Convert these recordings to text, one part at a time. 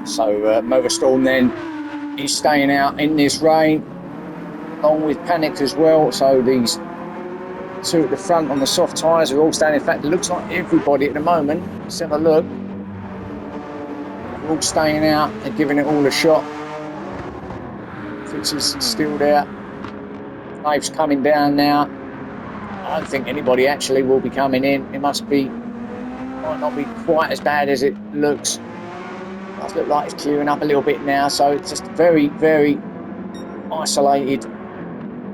So Motorstorm then is staying out in this rain, along with Panic as well. So these two at the front on the soft tyres are all staying. In fact, it looks like everybody at the moment, let's have a look, they're all staying out and giving it all a shot. Fitz is still there. Wave's coming down now. I don't think anybody actually will be coming in. It might not be quite as bad as it looks. It does look like it's clearing up a little bit now, so it's just very, very isolated,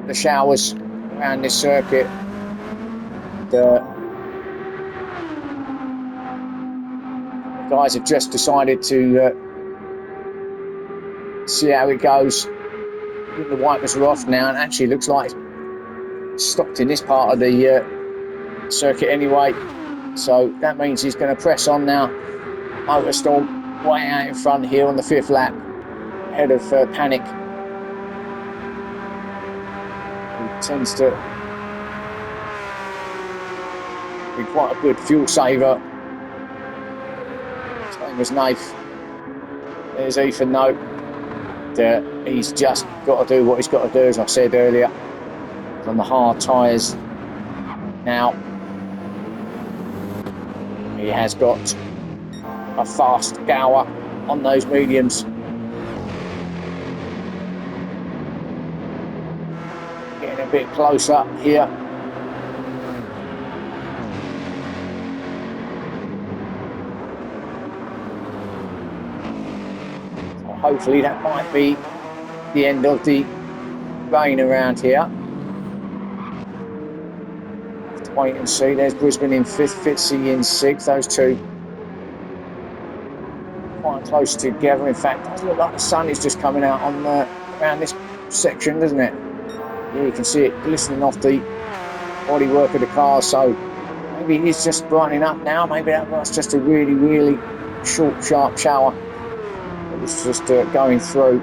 the showers around this circuit. The guys have just decided to see how it goes. The wipers are off now, and actually looks like it's stopped in this part of the circuit anyway. So that means he's going to press on now. Motorstorm way out in front here on the 5th lap, ahead of Panic, who tends to be quite a good fuel saver. Same as Nath. There's Ethan though. He's just got to do what he's got to do, as I said earlier. He's on the hard tyres now. He has got a fast Gower on those mediums. Getting a bit closer here. So hopefully that might be the end of the rain around here. Have to wait and see. There's Brisbane in 5th, Fitzy in 6th. Those two quite close together. In fact, it does look like the sun is just coming out on around this section, doesn't it? Yeah, you can see it glistening off the bodywork of the car. So maybe it's just brightening up now. Maybe that was just a really, really short, sharp shower. It was just going through.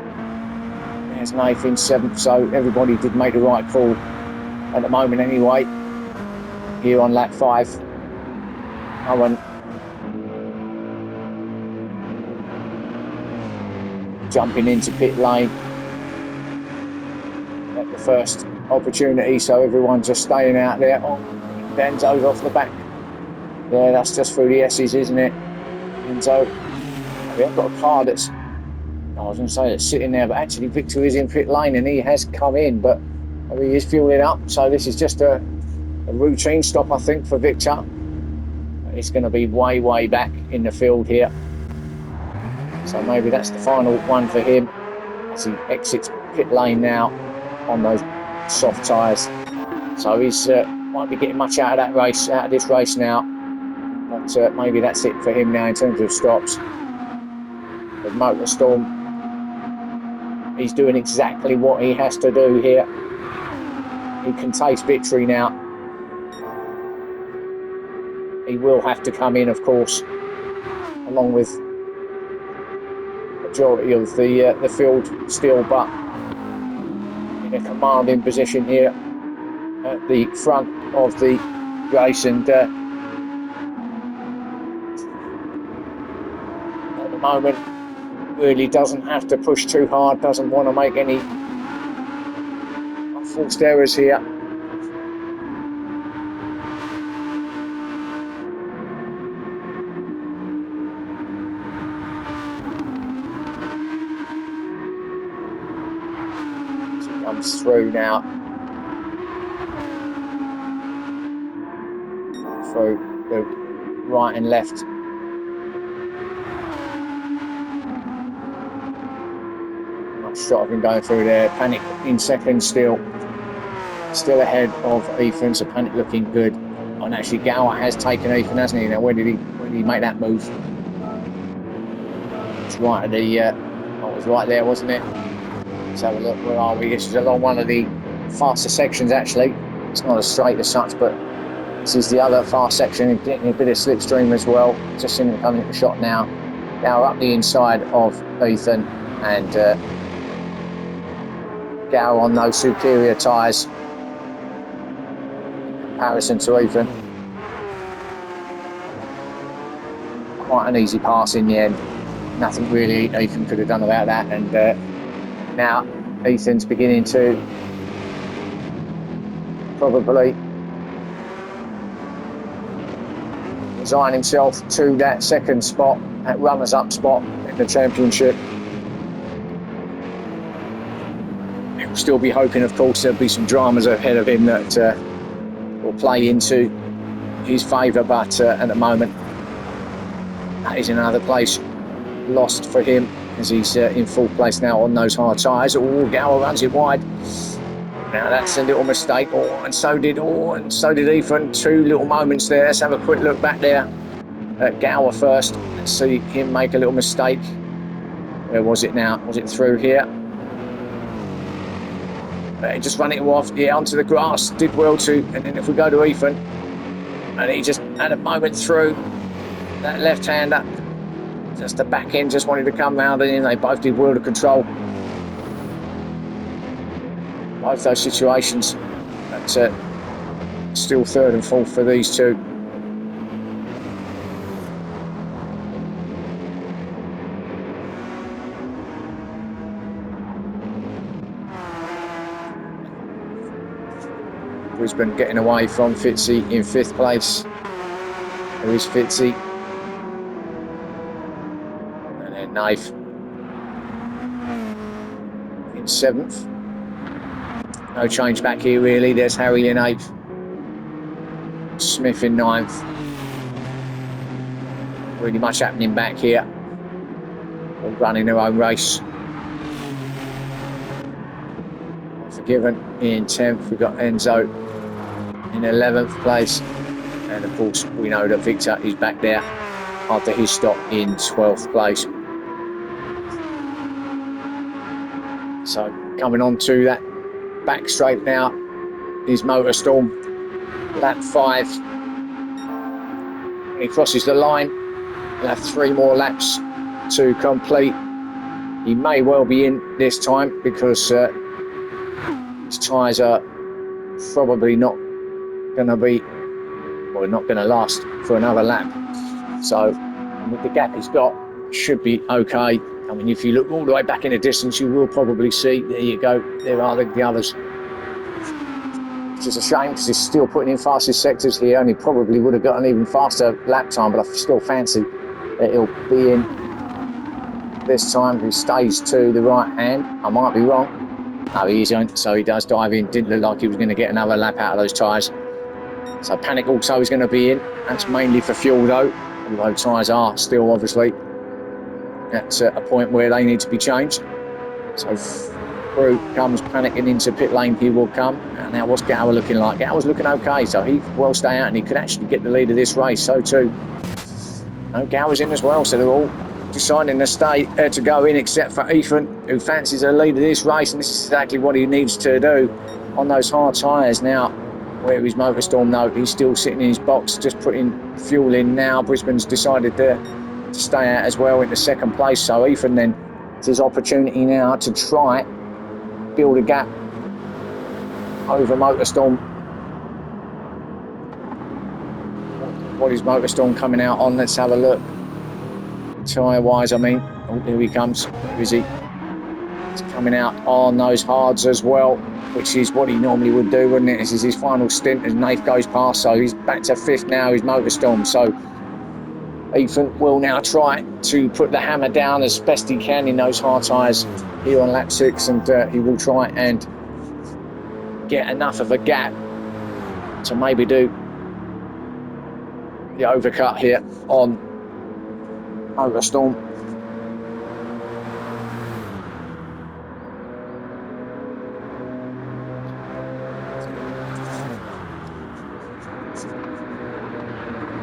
There's Nathan 7th, so everybody did make the right call at the moment anyway. Here on lap 5. Owen jumping into pit lane at the first opportunity, so everyone's just staying out there. Oh, Enzo's off the back. Yeah, that's just through the S's, isn't it? Enzo. We have got a car that's, I was going to say, that's sitting there, but actually Victor is in pit lane and he has come in, but he is fueling up. So this is just a routine stop, I think, for Victor. It's going to be way, way back in the field here. So maybe that's the final one for him as he exits pit lane now on those soft tyres. So he's might be getting much out of this race now. But maybe that's it for him now in terms of stops. But Motorstorm, he's doing exactly what he has to do here. He can taste victory now. He will have to come in, of course, along with majority of the field still, but in a commanding position here at the front of the race, and at the moment really doesn't have to push too hard, doesn't want to make any unforced errors here. Comes through now, through the right and left. Nice shot of him going through there. Panic in second still ahead of Ethan, so Panic looking good. And actually Gower has taken Ethan, hasn't he? Now where did he make that move? It's right at the it was right there, wasn't it? Let's have a look, where are we? This is along one of the faster sections actually. It's not as straight as such, but this is the other fast section, getting a bit of slipstream as well. Just seeing him coming at the shot now. Gower up the inside of Ethan, and Gower on those superior tyres in comparison to Ethan. Quite an easy pass in the end. nothing really Ethan could have done about that. And now Ethan's beginning to probably resign himself to that second spot, that runners-up spot in the championship. He'll still be hoping, of course, there'll be some dramas ahead of him that will play into his favour, but at the moment that is another place lost for him, as he's in full place now on those hard tyres. Oh, Gower runs it wide. Now that's a little mistake. And so did Ethan. Two little moments there. Let's have a quick look back there at Gower first. Let's see him make a little mistake. Where was it now? Was it through here? He just ran it off, onto the grass. Did well to. And then if we go to Ethan, and he just had a moment through that left-hander. Just the back end just wanted to come round, and they both did well to control both those situations. But still third and fourth for these two. Brisbane getting away from Fitzy in 5th place. There is Fitzy. And then Knife in 7th. No change back here really. There's Harry in 8th. Smith in 9th. Really much happening back here. All running their own race. Forgiven in 10th. We've got Enzo in 11th place. And of course we know that Victor is back there after his stop in 12th place. So coming on to that back straight now is Motorstorm, lap 5. When he crosses the line, he'll have 3 more laps to complete. He may well be in this time because his tyres are probably not going to be, well, not going to last for another lap. So with the gap he's got, should be okay. I mean, if you look all the way back in the distance, you will probably see, there you go, there are the others. Which is a shame because he's still putting in fastest sectors here, and he probably would have got an even faster lap time, but I still fancy that he'll be in this time. He stays to the right hand. I might be wrong. No, he isn't, so he does dive in. Didn't look like he was going to get another lap out of those tyres. So Panic also is going to be in. That's mainly for fuel though, although tyres are still obviously at a point where they need to be changed. So through comes Panicking into pit lane, he will come. And now what's Gower looking like? Gower's looking okay, so he will stay out and he could actually get the lead of this race, so too. No, Gower's in as well, so they're all deciding to stay to go in except for Ethan, who fancies a lead of this race, and this is exactly what he needs to do on those hard tyres. Now, where is Motorstorm? No, he's still sitting in his box, just putting fuel in now. Brisbane's decided to stay out as well into 2nd place, so Ethan then, it's his opportunity now to try build a gap over Motorstorm. What is Motorstorm coming out on? Let's have a look. Tyre wise, I mean. Oh, here he comes. Where is he? He's coming out on those hards as well, which is what he normally would do, wouldn't it? This is his final stint as Nath goes past, so he's back to 5th now, he's Motorstorm. So Ethan will now try to put the hammer down as best he can in those hard tyres here on lap 6, and he will try and get enough of a gap to maybe do the overcut here on Motorstorm.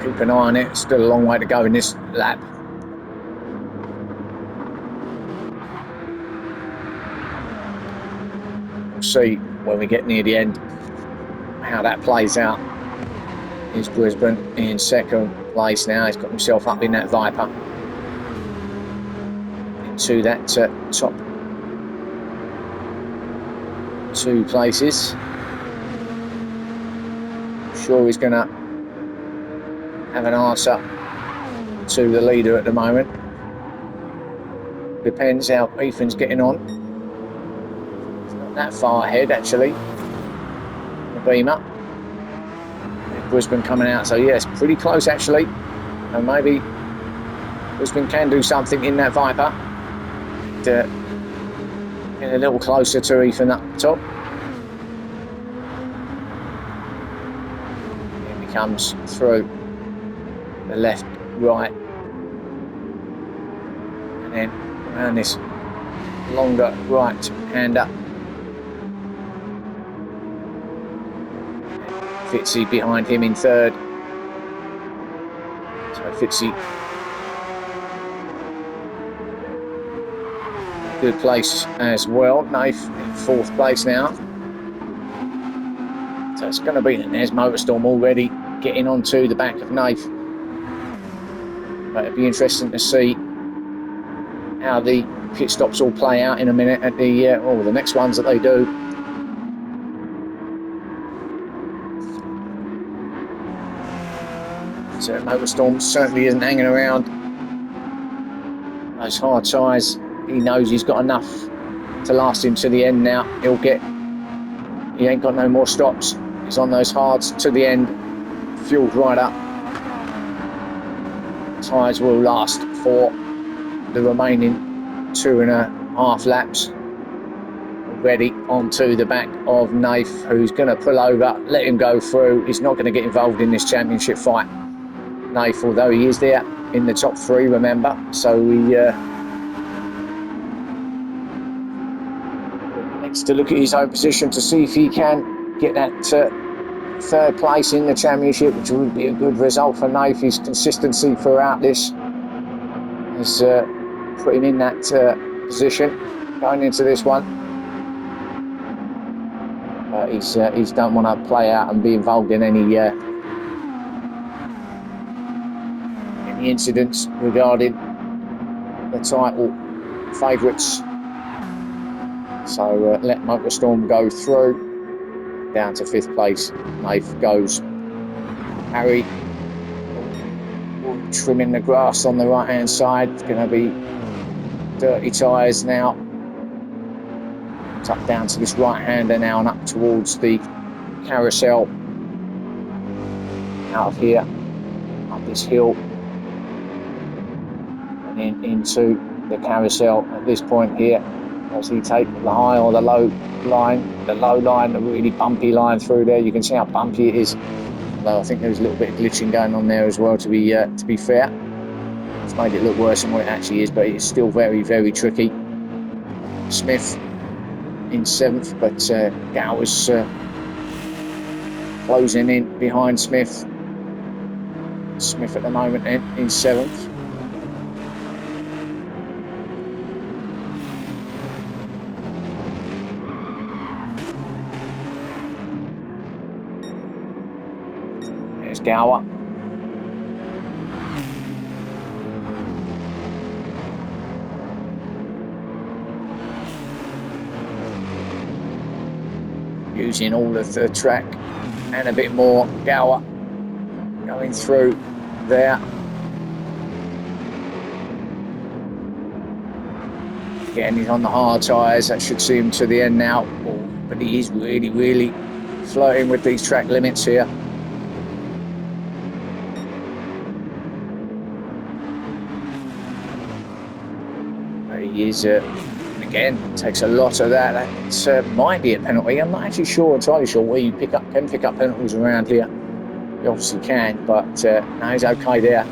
Keep an eye on it, still a long way to go in this lap. We'll see when we get near the end how that plays out. Here's Brisbane in 2nd place now. He's got himself up in that Viper into that top 2 places. I'm sure he's going to have an answer to the leader at the moment. depends how Ethan's getting on. He's not that far ahead, actually. The Beamer. And Brisbane coming out, so yeah, it's pretty close, actually. And maybe Brisbane can do something in that Viper. Get a little closer to Ethan up the top. Here he comes through the left, right, and then around this longer right hander. Fitzy behind him in third. So Fitzy, good place as well. Nath in fourth place now. So it's going to be, and there's Motorstorm already getting onto the back of Nath. But it'll be interesting to see how the pit stops all play out in a minute at the the next ones that they do. So Motorstorm certainly isn't hanging around those hard tyres. He knows he's got enough to last him to the end now. He ain't got no more stops. He's on those hards to the end, fueled right up. Tyres will last for the remaining 2.5 laps. Already onto the back of Nath, who's going to pull over, let him go through. He's not going to get involved in this championship fight, Nath, although he is there in the top 3, remember. So he needs to look at his own position to see if he can get that third place in the championship, which would be a good result for Nath. His consistency throughout this has put him in that position going into this one. But he's don't want to play out and be involved in any incidents regarding the title favourites. So let Motorstorm go through. Down to 5th place, Nath goes. Harry trimming the grass on the right hand side. It's going to be dirty tyres now. Up down to this right hander now and up towards the carousel. Out of here, up this hill, and then into the carousel at this point here. As he takes the high or the low line, the really bumpy line through there. You can see how bumpy it is. Although I think there's a little bit of glitching going on there as well, to be fair. It's made it look worse than what it actually is, but it's still very, very tricky. Smith in 7th, but Gower's closing in behind Smith. Smith at the moment in 7th. There's Gower. Using all of the track and a bit more. Gower going through there. Again, he's on the hard tyres. That should see him to the end now. But he is really, really flirting with these track limits here. He is, again, takes a lot of that. That might be a penalty. I'm not actually entirely sure where you can pick up penalties around here. You obviously can, but no, he's okay there.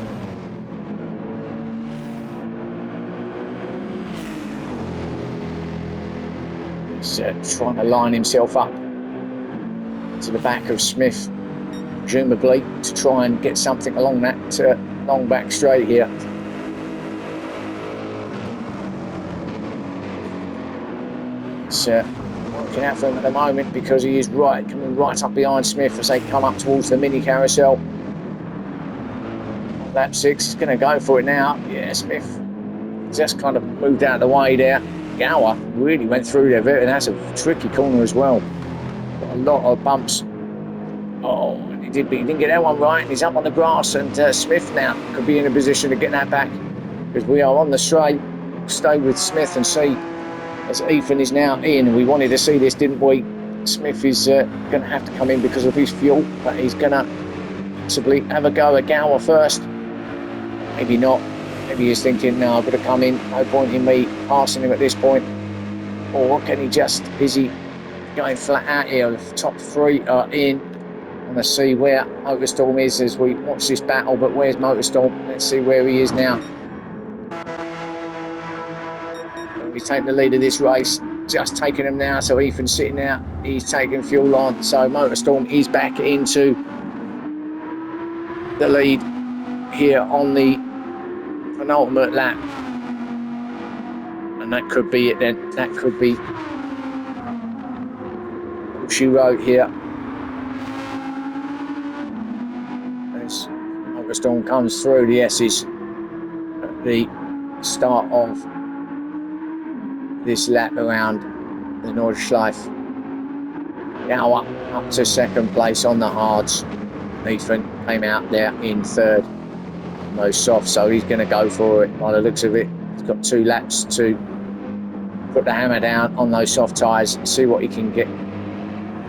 He's trying to line himself up to the back of Smith, presumably to try and get something along that long back straight here. It's working out for him at the moment because he is coming right up behind Smith as they come up towards the mini carousel. Lap 6, he's going to go for it now. Yeah, Smith just kind of moved out of the way there. Gower really went through there, and that's a tricky corner as well. Got a lot of bumps. Oh, he didn't get that one right. He's up on the grass, and Smith now could be in a position to get that back because we are on the straight. stay with Smith and see, as Ethan is now in. We wanted to see this, didn't we? Smith is going to have to come in because of his fuel, but he's going to possibly have a go at Gower first. Maybe not. Maybe he's thinking, no, I've got to come in. No point in me passing him at this point. Or can he just, is he going flat out here? The top three are in. I'm going to see where Motorstorm is as we watch this battle, but where's Motorstorm? Let's see where he is now. He's taking the lead of this race, just taking him now. So Ethan's sitting out, he's taking fuel on. So Motorstorm is back into the lead here on the penultimate lap. And that could be it then. That could be all she wrote here. As Motorstorm comes through the S's at the start of this lap around the Nordschleife. Gower up to second place on the hards. Ethan came out there in third on those softs, so he's going to go for it by the looks of it. He's got 2 laps to put the hammer down on those soft tyres and see what he can get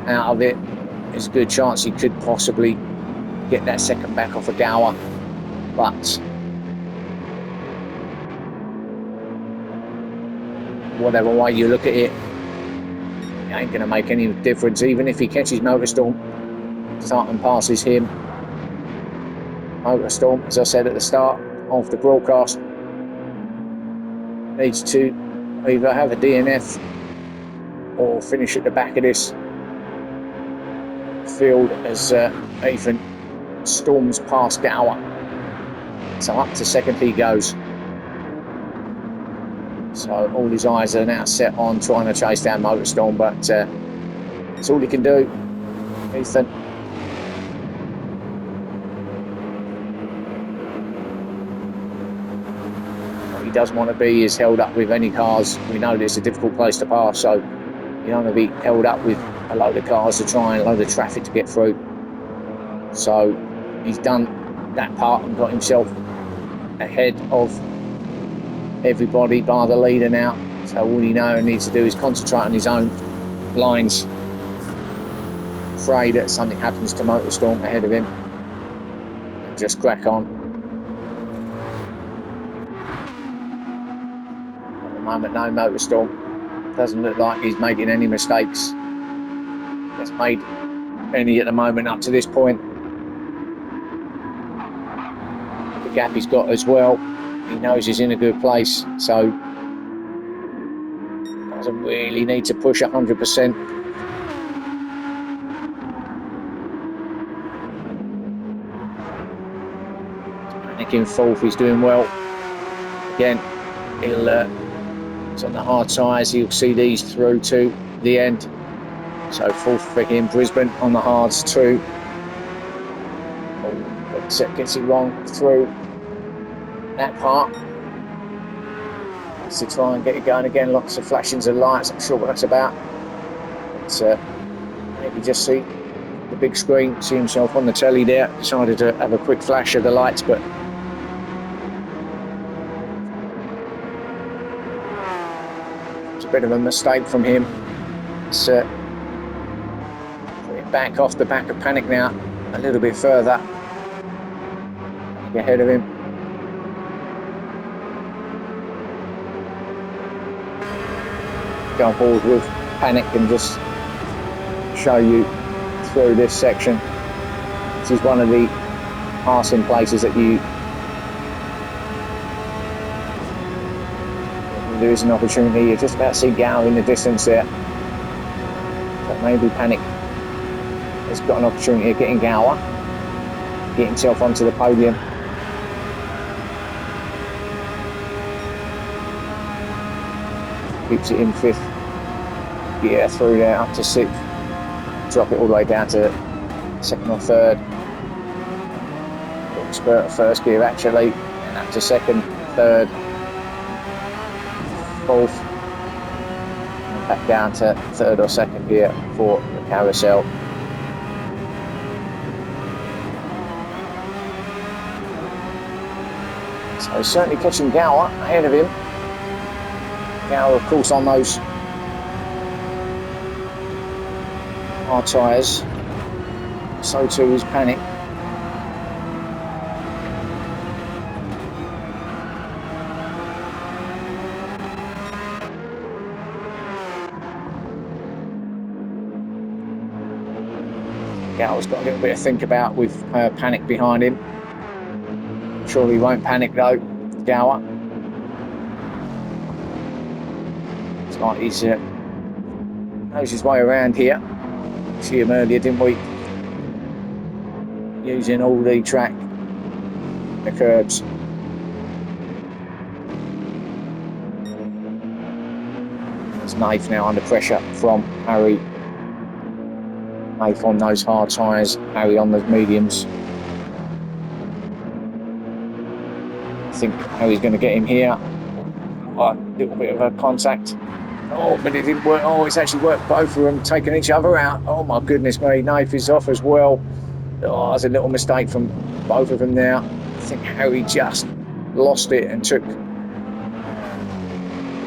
out of it. There's a good chance he could possibly get that second back off of Gower, but whatever way you look at it, it ain't going to make any difference. Even if he catches Motorstorm, starting passes him. Motorstorm, as I said at the start of the broadcast, needs to either have a DNF or finish at the back of this field as Ethan storms past Gower. So up to second he goes. So all his eyes are now set on trying to chase down Motorstorm, but that's all he can do, Ethan. What he doesn't want to be is held up with any cars. We know that it's a difficult place to pass, so you don't want to be held up with a load of cars to try and a load of traffic to get through. So he's done that part and got himself ahead of everybody by the leader now. So all he needs to do is concentrate on his own lines. Afraid that something happens to Motorstorm ahead of him and just crack on. At the moment, no Motorstorm. Doesn't look like he's making any mistakes. He's made any at the moment up to this point. The gap he's got as well, he knows he's in a good place, so doesn't really need to push 100%. Panicking fourth, he's doing well. Again, it's on the hard tyres, he'll see these through to the end. So fourth for him, Brisbane on the hards too. But gets it wrong through that part. To try and get it going again, lots of flashings of lights, I'm sure what that's about. But maybe just see the big screen, see himself on the telly there, decided to have a quick flash of the lights, but it's a bit of a mistake from him. It's put it back off the back of Panic now, a little bit further ahead of him. Go forward with Panic and just show you through this section. This is one of the passing places that there is an opportunity. You just about see Gower in the distance there, but maybe Panic has got an opportunity of getting Gower, get himself onto the podium. Keeps it in fifth. Yeah, through there up to sixth. Drop it all the way down to second or third. Little spurt of first gear actually. And up to second, third, fourth. And back down to third or second gear for the carousel. So he's certainly catching Gower ahead of him. Now, of course, on those hard tyres, so too is Panic. Gower's got a little bit to think about with Panic behind him. I'm sure he won't panic though, Gower. It's like he's knows his way around here. See him earlier, didn't we? Using all the track, the curbs. There's Nath now under pressure from Harry. Nath on those hard tyres, Harry on the mediums. I think Harry's going to get him here. A little bit of a contact. Oh, but it didn't work. Oh, it's actually worked, both of them taking each other out. Oh my goodness me, Nath is off as well. Oh, there's a little mistake from both of them now. I think Harry just lost it and took the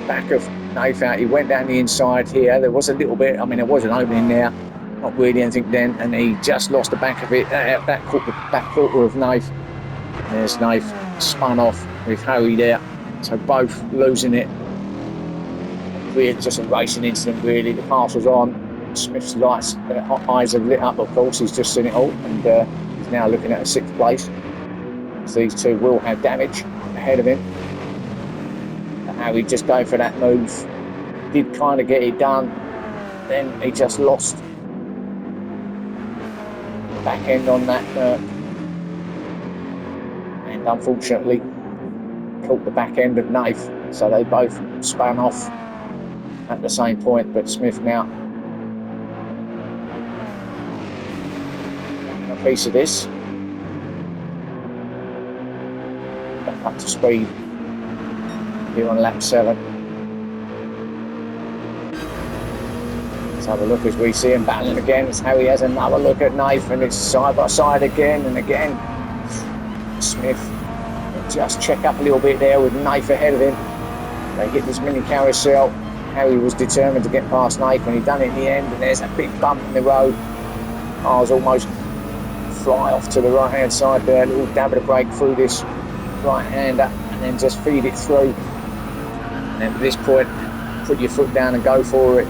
back of Nath out. He went down the inside here. There was a little bit, I mean, there was an opening there. Not really anything then, and he just lost the back of it. That caught the back quarter of Nath. There's Nath spun off with Harry there. So both losing it. Really just a racing incident, really. The pass was on. Smith's eyes have lit up, of course. He's just seen it all, and he's now looking at a 6th place. So these two will have damage ahead of him. And Harry just going for that move. Did kind of get it done. Then he just lost the back end on that. And unfortunately, caught the back end of Nath. So they both spun off at the same point, but Smith now a piece of this. Back up to speed here on lap 7. Let's have a look as we see him battling again. As Harry has another look at Nath, and it's side by side again and again. Smith just check up a little bit there with Nath ahead of him. They hit this mini carousel. Harry was determined to get past Nath when he done it in the end, and there's a big bump in the road. Cars almost fly off to the right hand side there. A little dab of the brake through this right hander and then just feed it through. And at this point, put your foot down and go for it.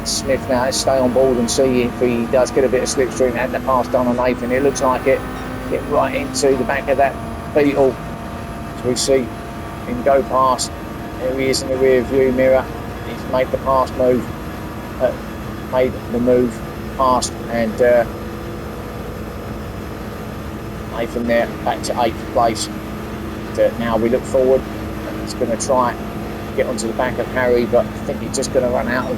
Smith now stay on board and see if he does get a bit of slipstream and the pass done on Nath, and it looks like it. Get right into the back of that Beetle. As we see him go past. There he is in the rear view mirror. He's made the pass move, past, and Nathan there back to 8th place. And now we look forward, and he's going to try and get onto the back of Harry, but I think he's just going to run out of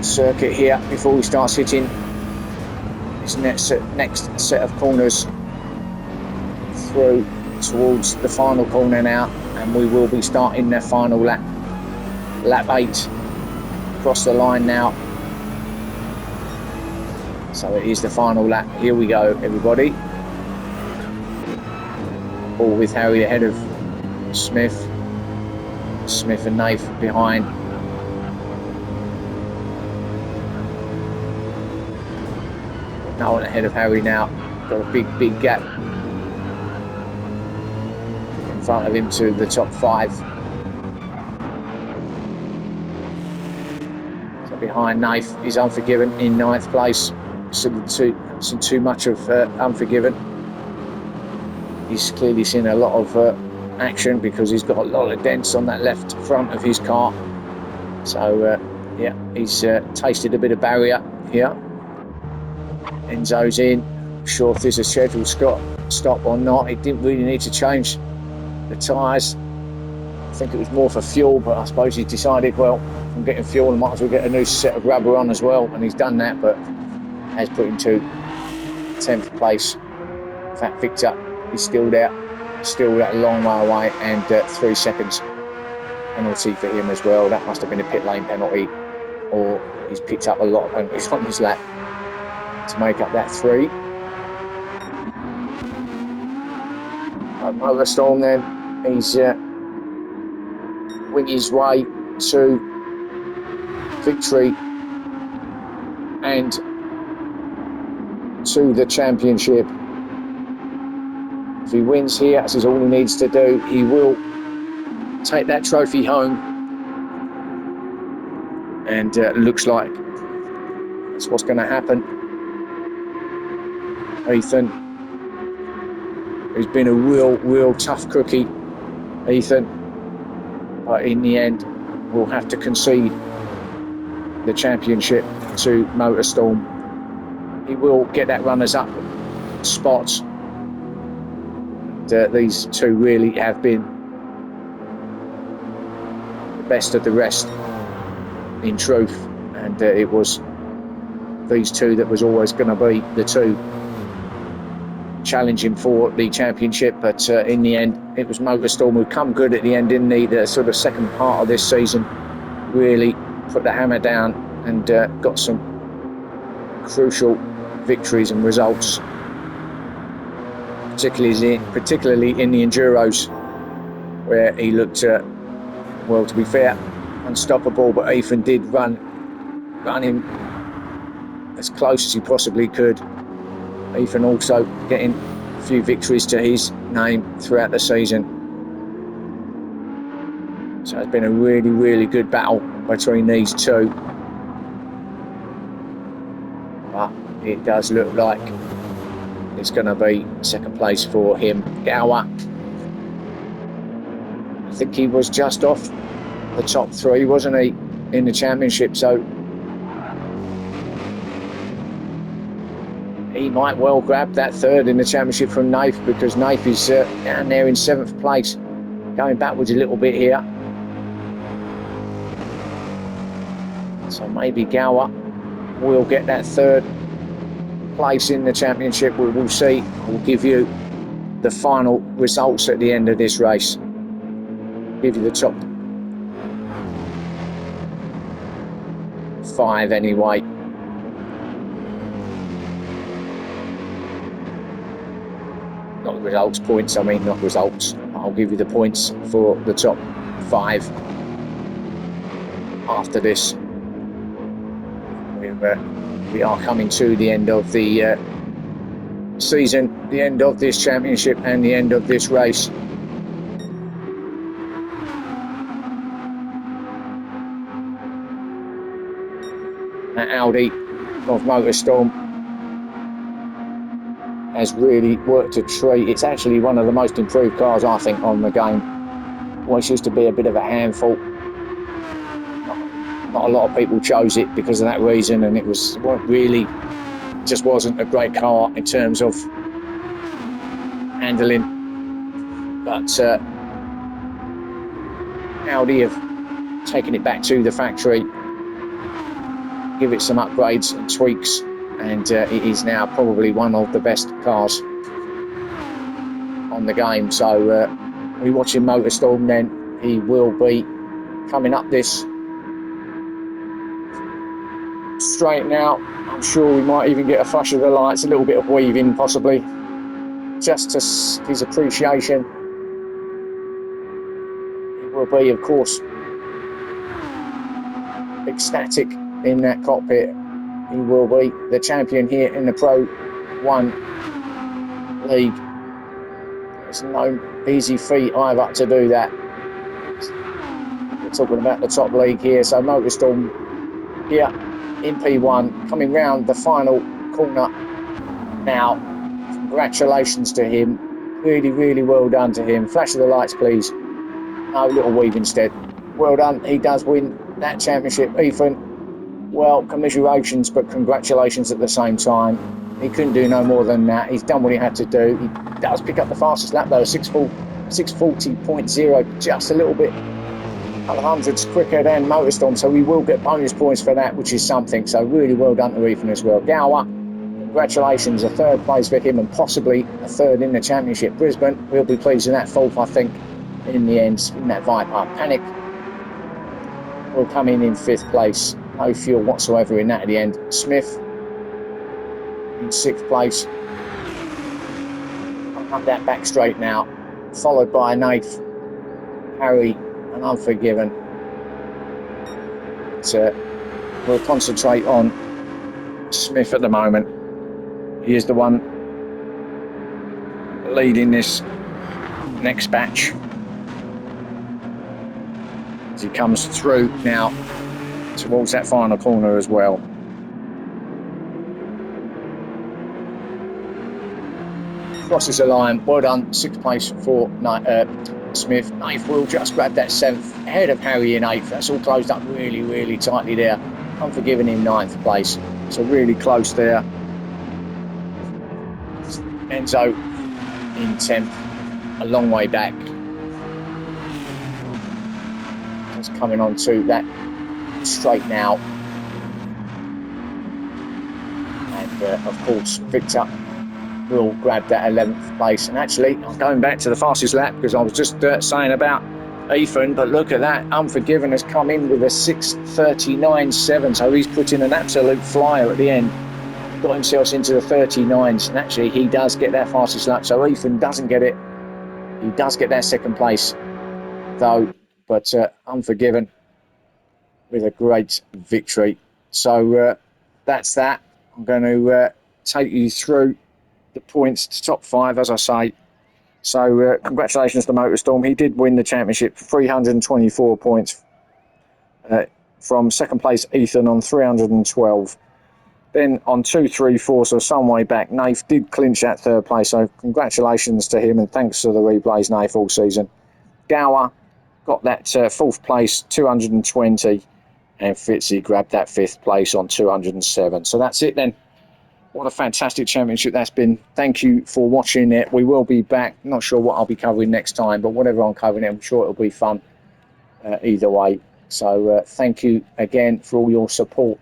circuit here before he starts hitting his next set of corners through towards the final corner now, and we will be starting the final lap 8 across the line now. So it is the final lap. Here we go, everybody. All with Harry ahead of Smith and Nath behind. No one ahead of Harry now. Got a big gap in front of him to the top 5. So behind Nath is Unforgiven in 9th place. Some too much of Unforgiven. He's clearly seen a lot of action because he's got a lot of dents on that left front of his car. So yeah, he's tasted a bit of barrier here. Enzo's in. Not sure if there's a scheduled stop or not. He didn't really need to change the tyres. I think it was more for fuel, but I suppose he decided, well, I'm getting fuel, I might as well get a new set of rubber on as well, and he's done that, but has put him to 10th place. Fat Victor is still there, still that long way away, and 3 seconds penalty for him as well. That must have been a pit lane penalty, or he's picked up a lot of penalties on his lap to make up that 3. Motorstorm then, he's winging his way to victory and to the championship. If he wins here, this is all he needs to do. He will take that trophy home, and looks like that's what's going to happen. Ethan, who's been a real tough cookie, Ethan, but in the end will have to concede the championship to Motorstorm. He will get that runners-up spot. These two really have been the best of the rest, in truth, and it was these two that was always going to be the two challenging for the championship, but in the end it was Motorstorm who come good at the end, didn't he? The sort of second part of this season really put the hammer down and got some crucial victories and results, particularly in the Enduros, where he looked well, to be fair, unstoppable, but Ethan did run him as close as he possibly could. Ethan also getting a few victories to his name throughout the season. So it's been a really good battle between these two. But it does look like it's going to be second place for him. Gower, I think he was just off the top three, wasn't he, in the championship? So he might well grab that third in the championship from Naif, because Naif is down there in 7th place, going backwards a little bit here. So maybe Gower will get that third place in the championship. We will see. We'll give you the final results at the end of this race. Give you the top 5 anyway. Not results, points, I mean, not results. I'll give you the points for the top 5 after this. We are coming to the end of the season, the end of this championship and the end of this race. That Audi of Motorstorm has really worked a treat. It's actually one of the most improved cars, I think, on the game. Always used to be a bit of a handful. Not a lot of people chose it because of that reason, and it was really just wasn't a great car in terms of handling. But Audi have taken it back to the factory, give it some upgrades and tweaks, and it is now probably one of the best cars on the game. So we're watching Motorstorm then. He will be coming up this straight now. I'm sure we might even get a flash of the lights, a little bit of weaving possibly, just to his appreciation. He will be, of course, ecstatic in that cockpit. He will be the champion here in the Pro 1 League. It's no easy feat either to do that. We're talking about the top league here. So Motorstorm here in P1, coming round the final corner now. Congratulations to him. Really well done to him. Flash of the lights, please. No, little weave instead. Well done. He does win that championship. Ethan, well, commiserations, but congratulations at the same time. He couldn't do no more than that. He's done what he had to do. He does pick up the fastest lap though, 640.0, just a little bit, a couple of hundreds quicker than Motorstorm, so we will get bonus points for that, which is something. So really well done to Ethan as well. Gower, congratulations, a third place for him and possibly a third in the championship. Brisbane, we'll be pleased with that, 4th, I think, in the end, in that Viper. Panic will come in 5th place. No fuel whatsoever in that at the end. Smith in 6th place. I'll have that back straight now. followed by Nath, Harry and Unforgiven. So we'll concentrate on Smith at the moment. He is the one leading this next batch as he comes through now towards that final corner as well. Crosses the line. Well done. 6th place for Smith. Nath will just grab that 7th ahead of Harry in 8th. That's all closed up really, really tightly there. Unforgiven in 9th place. So really close there. Enzo in 10th. A long way back. Just coming on to that straight now. And of course, Victor will grab that 11th place. And actually, I'm going back to the fastest lap because I was just saying about Ethan, but look at that. Unforgiven has come in with a 6:39.7, so he's put in an absolute flyer at the end. Got himself into the 39s, and actually he does get that fastest lap, so Ethan doesn't get it. He does get that 2nd place, though, but Unforgiven with a great victory. So that's that. I'm going to take you through the points to top 5, as I say. So congratulations to Motorstorm. He did win the championship, 324 points from 2nd place Ethan on 312. Then on 2, 3, 4, so some way back, Nath did clinch that 3rd place. So congratulations to him and thanks to the replays, Nath, all season. Gower got that 4th place, 220, and Fitzy grabbed that 5th place on 207. So that's it then. What a fantastic championship that's been. Thank you for watching it. We will be back. Not sure what I'll be covering next time, but whatever I'm covering, I'm sure it'll be fun either way. So thank you again for all your support,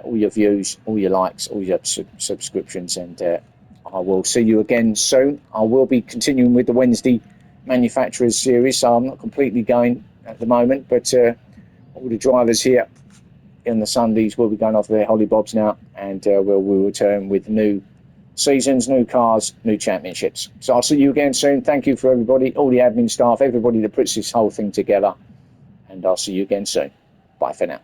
all your views, all your likes, all your subscriptions, and I will see you again soon. I will be continuing with the Wednesday Manufacturers series, so I'm not completely going at the moment, but all the drivers here in the Sundays will be going off their hollybobs now, and we'll return with new seasons, new cars, new championships. So I'll see you again soon. Thank you for everybody, all the admin staff, everybody that puts this whole thing together, and I'll see you again soon. Bye for now.